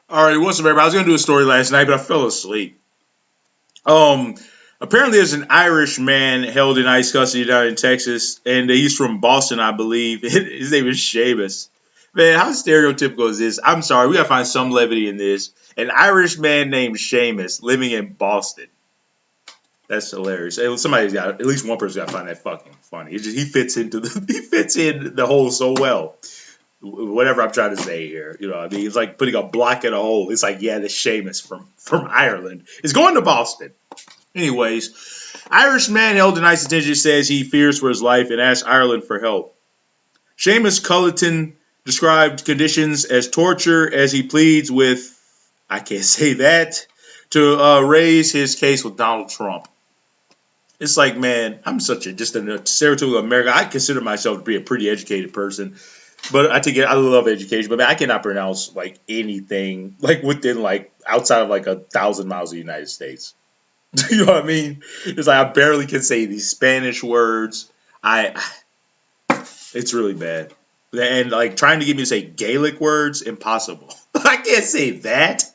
All right, what's up, everybody? I was gonna do a story last night, but I fell asleep. Um, Apparently, there's an Irish man held in ICE custody down in Texas, and he's from Boston, I believe. His name is Seamus. Man, how stereotypical is this? I'm sorry, we gotta find some levity in this. An Irish man named Seamus living in Boston. That's hilarious. Hey, somebody's got at least one person got to find that fucking funny. He fits into the he fits in the hole so well. Whatever I'm trying to say here. You know, I mean, it's like putting a block in a hole. It's like, yeah, this Seamus from Ireland is going to Boston. Anyways, Irish man held in ICE detention says he fears for his life and asks Ireland for help. Seamus Culleton described conditions as torture as he pleads with, I can't say that, to raise his case with Donald Trump. It's like, man, I'm such a just a stereotypical American. I consider myself to be a pretty educated person. But I think I love education, but man, I cannot pronounce like anything like within like outside of like 1,000 miles of the United States. You know what I mean? It's like I barely can say these Spanish words. I it's really bad. And like trying to get me to say Gaelic words, impossible. I can't say that.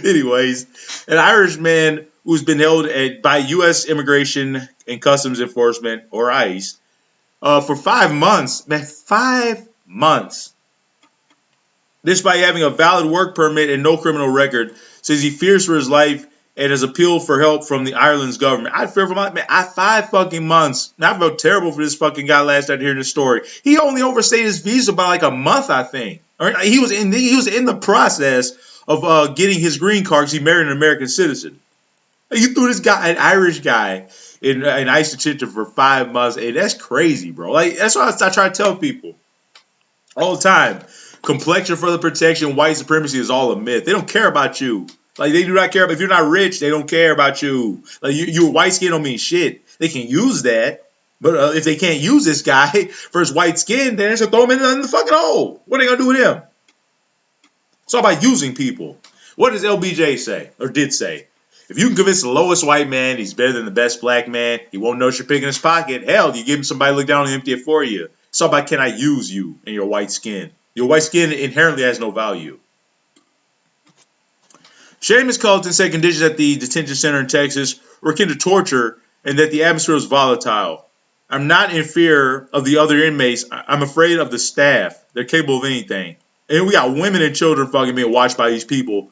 Anyways, an Irish man who's been held by U.S. Immigration and Customs Enforcement or ICE for 5 months. Man, 5 months. Despite having a valid work permit and no criminal record, says he fears for his life and has appealed for help from the Ireland's government. I fear for my man. 5 fucking months. Now, I felt terrible for this fucking guy last night hearing this story. He only overstayed his visa by like a month, I think. Or he was in the process of getting his green card because he married an American citizen. You threw this guy, an Irish guy, in ICE detention for 5 months. Hey, that's crazy, bro. Like that's what I try to tell people all the time. Complexion for the protection, white supremacy is all a myth. They don't care about you. Like they do not care. If you're not rich, they don't care about you. Like you white skin don't mean shit. They can use that, but if they can't use this guy for his white skin, then they should throw him in the fucking hole. What are they gonna do with him? It's all about using people. What does LBJ say or did say? If you can convince the lowest white man he's better than the best black man, he won't notice you're picking his pocket. Hell, you give him somebody to look down and empty it for you. It's all about can I use you and your white skin. Your white skin inherently has no value. Seamus Culleton said conditions at the detention center in Texas were akin to torture and that the atmosphere was volatile. I'm not in fear of the other inmates. I'm afraid of the staff. They're capable of anything. And we got women and children fucking being watched by these people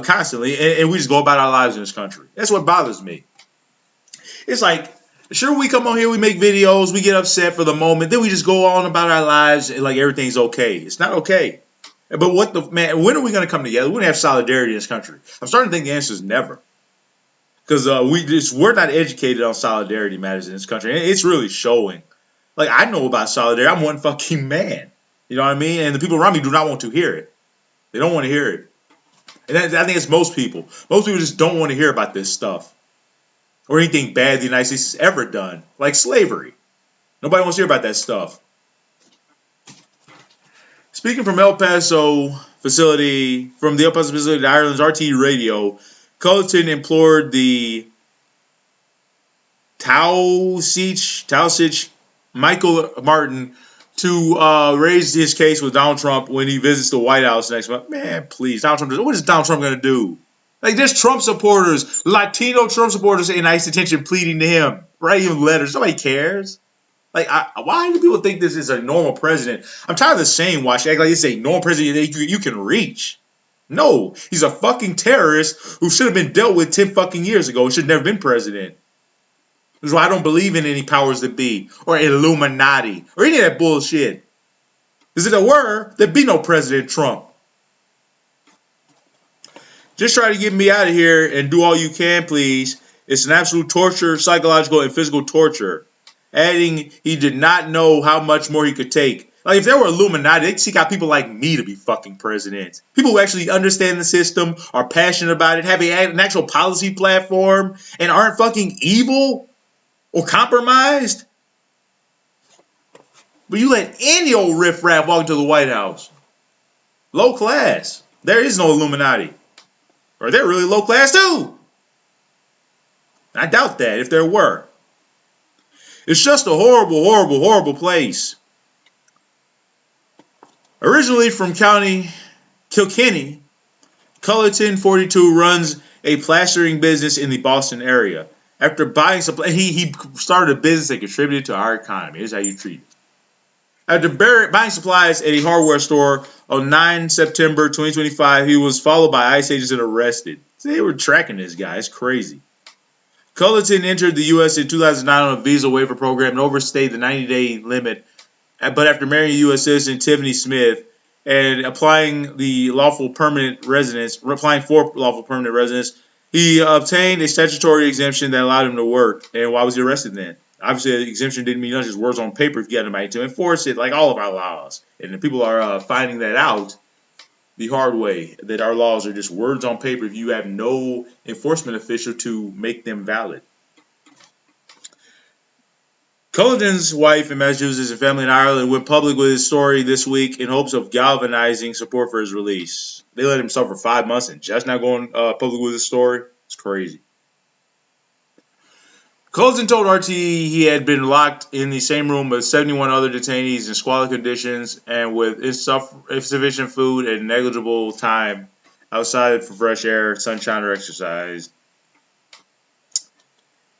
constantly, and we just go about our lives in this country. That's what bothers me. It's like, sure, we come on here, we make videos, we get upset for the moment, then we just go on about our lives and like everything's okay. It's not okay. But what the man? When are we going to come together? We're going to have solidarity in this country. I'm starting to think the answer is never, because we're not educated on solidarity matters in this country, and it's really showing. Like I know about solidarity. I'm one fucking man. You know what I mean? And the people around me do not want to hear it. They don't want to hear it. And I think it's most people. Most people just don't want to hear about this stuff or anything bad the United States has ever done, like slavery. Nobody wants to hear about that stuff. Speaking from El Paso facility, from the El Paso facility to Ireland's RT radio, Culleton implored the Taoiseach Michael Martin to raise his case with Donald Trump when he visits the White House next month. Man, please, Donald Trump. What is Donald Trump going to do? Like, there's Trump supporters, Latino Trump supporters in ICE detention pleading to him, writing letters. Nobody cares. Like, why do people think this is a normal president? I'm tired of the saying, watch, act like it's a normal president that you can reach. No, he's a fucking terrorist who should have been dealt with 10 fucking years ago. He should have never been president. That's why I don't believe in any powers that be or Illuminati or any of that bullshit. Because if there were, there'd be no President Trump. Just try to get me out of here and do all you can, please. It's an absolute torture, psychological and physical torture. Adding, he did not know how much more he could take. Like, if there were Illuminati, they'd seek out people like me to be fucking president. People who actually understand the system, are passionate about it, have an actual policy platform, and aren't fucking evil or compromised. But you let any old riffraff walk into the White House. Low class. There is no Illuminati. Or they're really low class too. I doubt that if there were. It's just a horrible, horrible, horrible place. Originally from County Kilkenny, Culleton, 42, runs a plastering business in the Boston area. After buying supply, he started a business that contributed to our economy. Here's how you treat it. After buying supplies at a hardware store on 9 September 2025, he was followed by ICE agents and arrested. So they were tracking this guy. It's crazy. Culleton entered the U.S. in 2009 on a visa waiver program and overstayed the 90-day limit. But after marrying U.S. citizen Tiffany Smith and applying for lawful permanent residence, he obtained a statutory exemption that allowed him to work. And why was he arrested then? Obviously, the exemption didn't mean nothing, just words on paper if you got anybody to enforce it, like all of our laws. And the people are finding that out the hard way, that our laws are just words on paper if you have no enforcement official to make them valid. Culleton's wife in Massachusetts and family in Ireland went public with his story this week in hopes of galvanizing support for his release. They let him suffer 5 months and just now going public with his story. It's crazy. Culleton told RT he had been locked in the same room with 71 other detainees in squalid conditions and with insufficient food and negligible time outside for fresh air, sunshine, or exercise.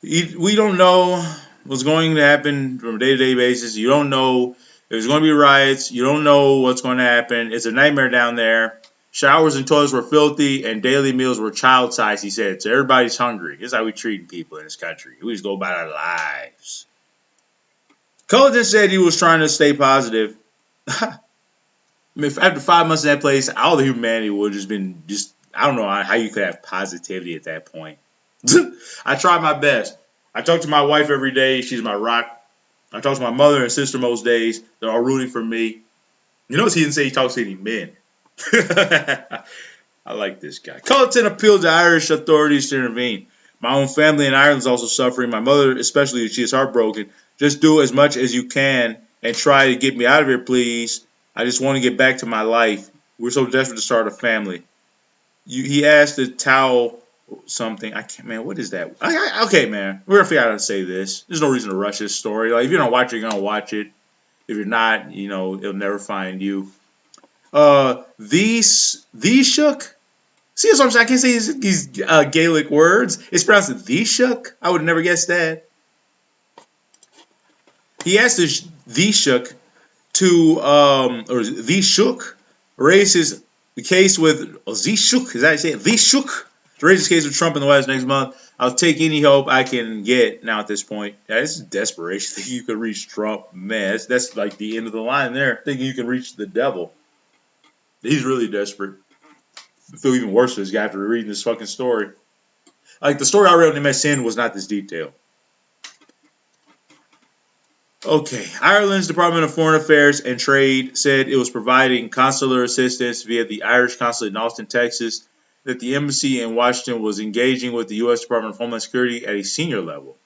We don't know what's going to happen from a day-to-day basis. You don't know if there's going to be riots. You don't know what's going to happen. It's a nightmare down there. Showers and toilets were filthy, and daily meals were child-sized, he said. So everybody's hungry. This is how we treat people in this country. We just go about our lives. Culleton said he was trying to stay positive. I mean, after 5 months in that place, all the humanity would have just been I don't know how you could have positivity at that point. I tried my best. I talk to my wife every day. She's my rock. I talk to my mother and sister most days. They're all rooting for me. You notice he didn't say he talks to any men. I like this guy. Culleton appealed to Irish authorities to intervene. My own family in Ireland is also suffering. My mother, especially, she is heartbroken. Just do as much as you can and try to get me out of here, please. I just want to get back to my life. We're so desperate to start a family. He asked the towel something. I can't, man. What is that? Okay, man. We're gonna figure out how to say this. There's no reason to rush this story. Like, if you don't watch it, you're gonna watch it. If you're not, it'll never find you. The shook. See what I'm saying? I can't say these Gaelic words. It's pronounced the shook. I would never guess that. He asked the shook to or the shook raise the case with the shook. Is that how you say it? The shook to raise his case with Trump in the White House next month. I'll take any help I can get now at this point. Yeah, this is desperation. Thinking you can reach Trump, man. That's like the end of the line there. Thinking you can reach the devil. He's really desperate. I feel even worse for this guy after reading this fucking story. Like, the story I read on MSN was not this detailed. Okay, Ireland's Department of Foreign Affairs and Trade said it was providing consular assistance via the Irish consulate in Austin, Texas, that the embassy in Washington was engaging with the U.S. Department of Homeland Security at a senior level.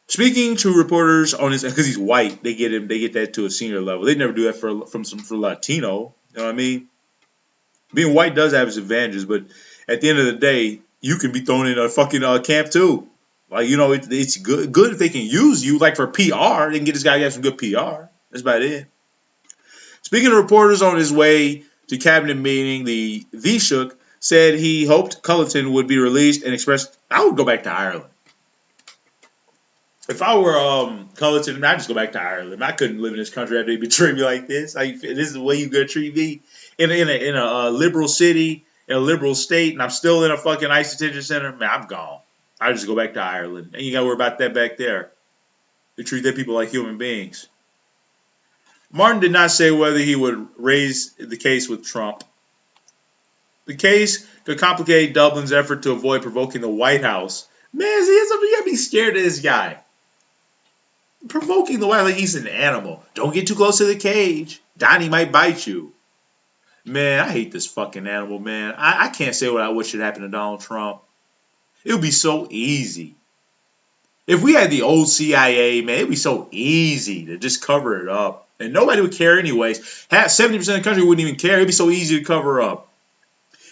Speaking to reporters on his, because he's white, they get that to a senior level. They never do that for Latino. You know what I mean? Being white does have its advantages, but at the end of the day, you can be thrown in a fucking camp too. Like, it's good if they can use you, like for PR. They can get this guy to have some good PR. That's about it. Speaking to reporters on his way to cabinet meeting, the Taoiseach said he hoped Culleton would be released and expressed, I would go back to Ireland. If I were Culleton, I'd just go back to Ireland. I couldn't live in this country after they betray me like this. This is the way you gonna treat me in a liberal city, in a liberal state, and I'm still in a fucking ICE detention center. Man, I'm gone. I just go back to Ireland, and you gotta worry about that back there. They treat their people like human beings. Martin did not say whether he would raise the case with Trump. The case could complicate Dublin's effort to avoid provoking the White House. Man, you gotta be scared of this guy. Provoking the White House like he's an animal. Don't get too close to the cage. Donnie might bite you. Man, I hate this fucking animal, man. I can't say what I wish should happen to Donald Trump. It would be so easy. If we had the old CIA, man, it would be so easy to just cover it up. And nobody would care anyways. 70% of the country wouldn't even care. It would be so easy to cover up.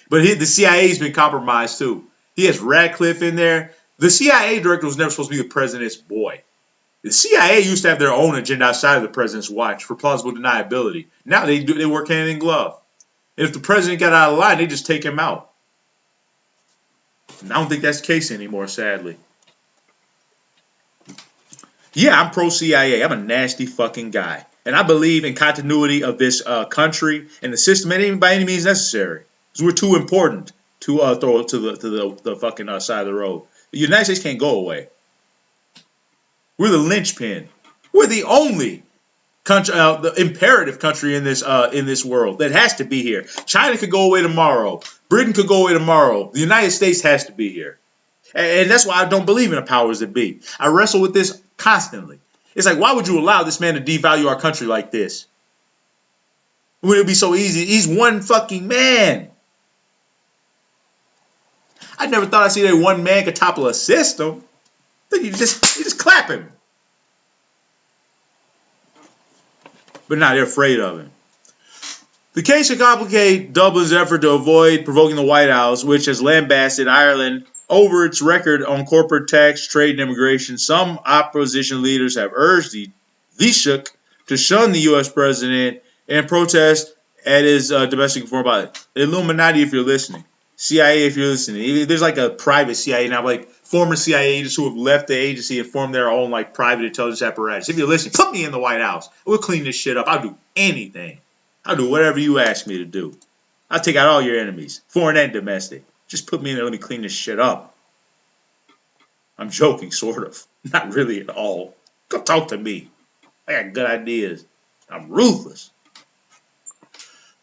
But the CIA's been compromised too. He has Radcliffe in there. The CIA director was never supposed to be the president's boy. The CIA used to have their own agenda outside of the president's watch for plausible deniability. Now they work hand in glove. And if the president got out of line, they just take him out. And I don't think that's the case anymore, sadly. Yeah, I'm pro CIA. I'm a nasty fucking guy. And I believe in continuity of this country and the system by any means necessary. Because we're too important to throw it to the fucking side of the road. The United States can't go away. We're the linchpin. We're the only country, the imperative country in this world that has to be here. China could go away tomorrow. Britain could go away tomorrow. The United States has to be here. And that's why I don't believe in the powers that be. I wrestle with this constantly. It's like, why would you allow this man to devalue our country like this? When it would be so easy. He's one fucking man. I never thought I'd see that one man could topple a system. Then you just clap him. But now they're afraid of him. The case could complicate Dublin's effort to avoid provoking the White House, which has lambasted Ireland over its record on corporate tax, trade, and immigration. Some opposition leaders have urged the Taoiseach to shun the U.S. president and protest at his domestic foreign policy. Illuminati, if you're listening. CIA, if you're listening. There's like a private CIA now, like former CIA agents who have left the agency and formed their own like private intelligence apparatus. If you're listening, put me in the White House. We'll clean this shit up. I'll do anything. I'll do whatever you ask me to do. I'll take out all your enemies, foreign and domestic. Just put me in there. Let me clean this shit up. I'm joking, sort of. Not really at all. Come talk to me. I got good ideas. I'm ruthless.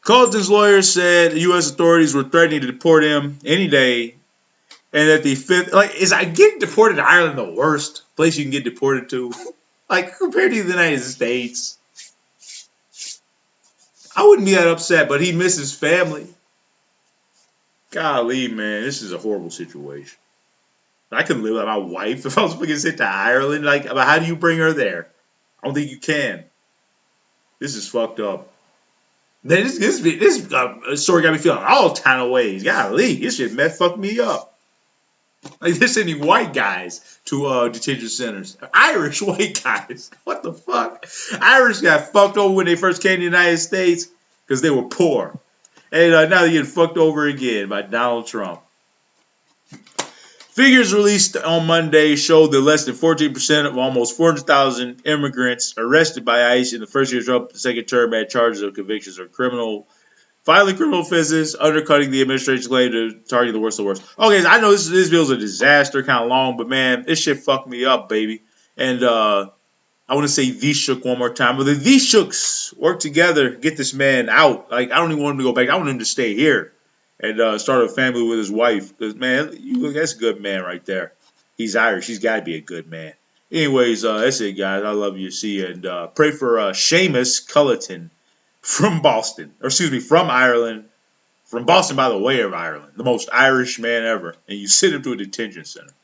Culleton's lawyers said the U.S. authorities were threatening to deport him any day, and that the fifth, is getting deported to Ireland the worst place you can get deported to? Compared to the United States. I wouldn't be that upset, but he misses family. Golly, man, this is a horrible situation. I couldn't live with my wife if I was fucking sent to Ireland. How do you bring her there? I don't think you can. This is fucked up. This story got me feeling all kind of ways. Golly, this shit fucked me up. They're sending white guys to detention centers. Irish white guys. What the fuck? Irish got fucked over when they first came to the United States because they were poor. And now they're getting fucked over again by Donald Trump. Figures released on Monday showed that less than 14% of almost 400,000 immigrants arrested by ICE in the first year of Trump's second term had charges of convictions of violent criminal offenses, undercutting the administration's claim to target the worst of the worst. Okay, so I know this video's a disaster, kind of long, but man, this shit fucked me up, baby. And I want to say Taoiseach one more time. But the Taoiseachs work together, get this man out. I don't even want him to go back. I want him to stay here and start a family with his wife. Because, man, that's a good man right there. He's Irish. He's got to be a good man. Anyways, that's it, guys. I love you. See you. And pray for Seamus Culleton from Boston. Or, excuse me, from Ireland. From Boston, by the way, of Ireland. The most Irish man ever. And you send him to a detention center.